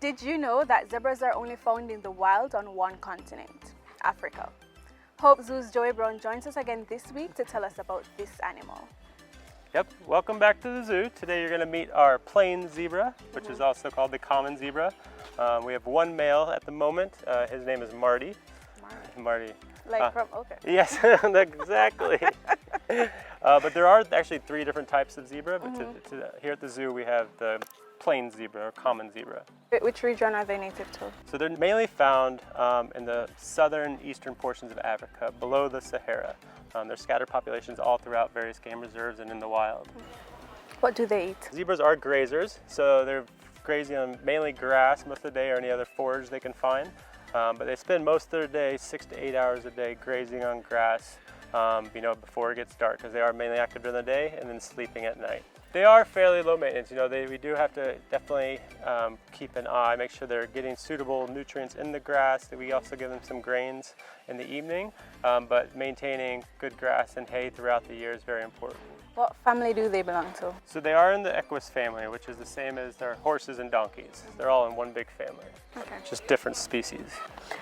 Did you know that zebras are only found in the wild on one continent, Africa? Hope Zoo's Joey Brown joins us again this week to tell us about this animal. Yep, welcome back to the zoo. Today you're going to meet our plain zebra, which is also called the common zebra. We have one male at the moment. His name is Marty. Marty. Like from, okay. Yes, exactly. But there are actually 3 different types of zebra, but here at the zoo we have the plain zebra or common zebra. Which region are they native to? So they're mainly found in the southern eastern portions of Africa, below the Sahara. There's scattered populations all throughout various game reserves and in the wild. What do they eat? Zebras are grazers, so they're grazing on mainly grass most of the day or any other forage they can find. But they spend most of their day, 6 to 8 hours a day, grazing on grass, before it gets dark, because they are mainly active during the day and then sleeping at night. They are fairly low maintenance. We do have to definitely keep an eye, make sure they're getting suitable nutrients in the grass. We also give them some grains in the evening, but maintaining good grass and hay throughout the year is very important. What family do they belong to? So they are in the Equus family, which is the same as their horses and donkeys. They're all in one big family, just different species.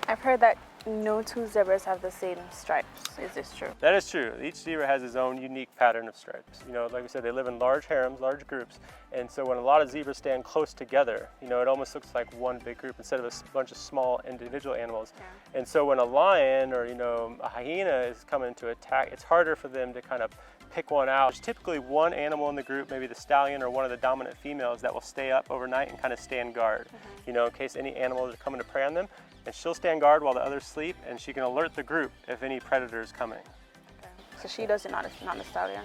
I've heard that no 2 zebras have the same stripes. Is this true? That is true. Each zebra has its own unique pattern of stripes. Like we said, they live in large harems, large groups, and so when a lot of zebras stand close together, it almost looks like one big group instead of a bunch of small individual animals. Yeah. And so when a lion or a hyena is coming to attack, it's harder for them to kind of pick one out. There's typically one animal in the group, maybe the stallion or one of the dominant females, that will stay up overnight and kind of stand guard, in case any animals are coming to prey on them. And she'll stand guard while the others sleep, and she can alert the group if any predator is coming. Okay. So she does it, not the stallion?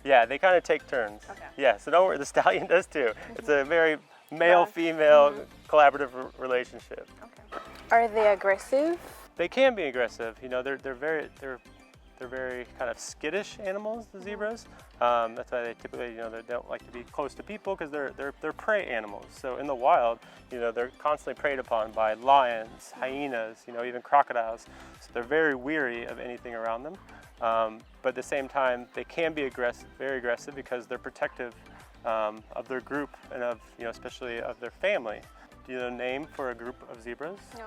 Yeah, they kind of take turns. Okay. Yeah, so don't worry, the stallion does too. It's a very male-female collaborative relationship. Okay. Are they aggressive? They can be aggressive. They're very kind of skittish animals, the zebras. That's why they typically, they don't like to be close to people, because they're prey animals. So in the wild, they're constantly preyed upon by lions, hyenas, even crocodiles. So they're very weary of anything around them. But at the same time, they can be very aggressive, because they're protective of their group and of, especially of their family. Do you know a name for a group of zebras? No.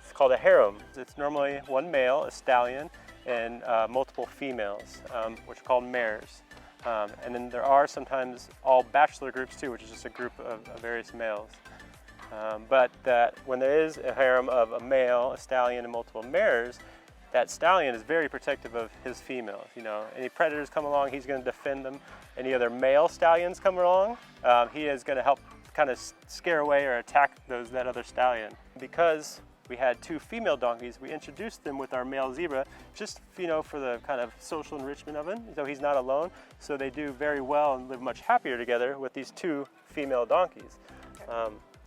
It's called a harem. It's normally one male, a stallion, and multiple females, which are called mares. And then there are sometimes all bachelor groups too, which is just a group of various males. But when there is a harem of a male, a stallion, and multiple mares, that stallion is very protective of his females. Any predators come along, he's going to defend them. Any other male stallions come along, he is going to help kind of scare away or attack that other stallion. Because we had 2 female donkeys, we introduced them with our male zebra, just for the kind of social enrichment of him. So he's not alone, so they do very well and live much happier together with these 2 female donkeys.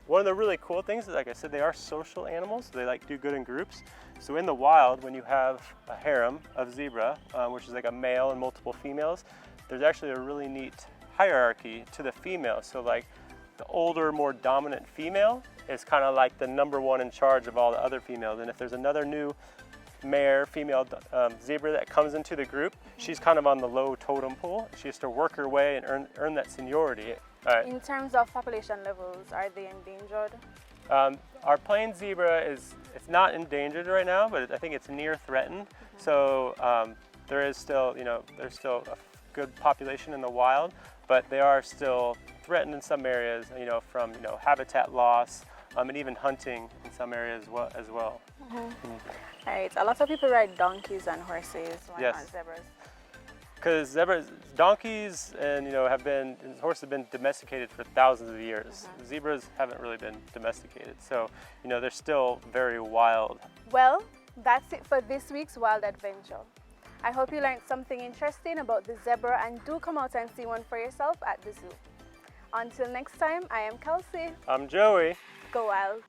One of the really cool things is, like I said, they are social animals. So they like do good in groups. So in the wild, when you have a harem of zebra, which is like a male and multiple females, there's actually a really neat hierarchy to the females. So like the older, more dominant female is kind of like the #1 in charge of all the other females. And if there's another new female zebra that comes into the group, she's kind of on the low totem pole. She has to work her way and earn that seniority. In terms of population levels, are they endangered? Our plain zebra it's not endangered right now, but I think it's near threatened. So there is still, there's still a good population in the wild, but they are still threatened in some areas, from habitat loss and even hunting in some areas as well. All right, a lot of people ride donkeys and horses. Why not zebras? Because donkeys and horses have been domesticated for thousands of years. Zebras haven't really been domesticated, so they're still very wild. Well, that's it for this week's Wild Adventure. I hope you learned something interesting about the zebra, and do come out and see one for yourself at the zoo. Until next time, I am Kelsey. I'm Joey. Go wild.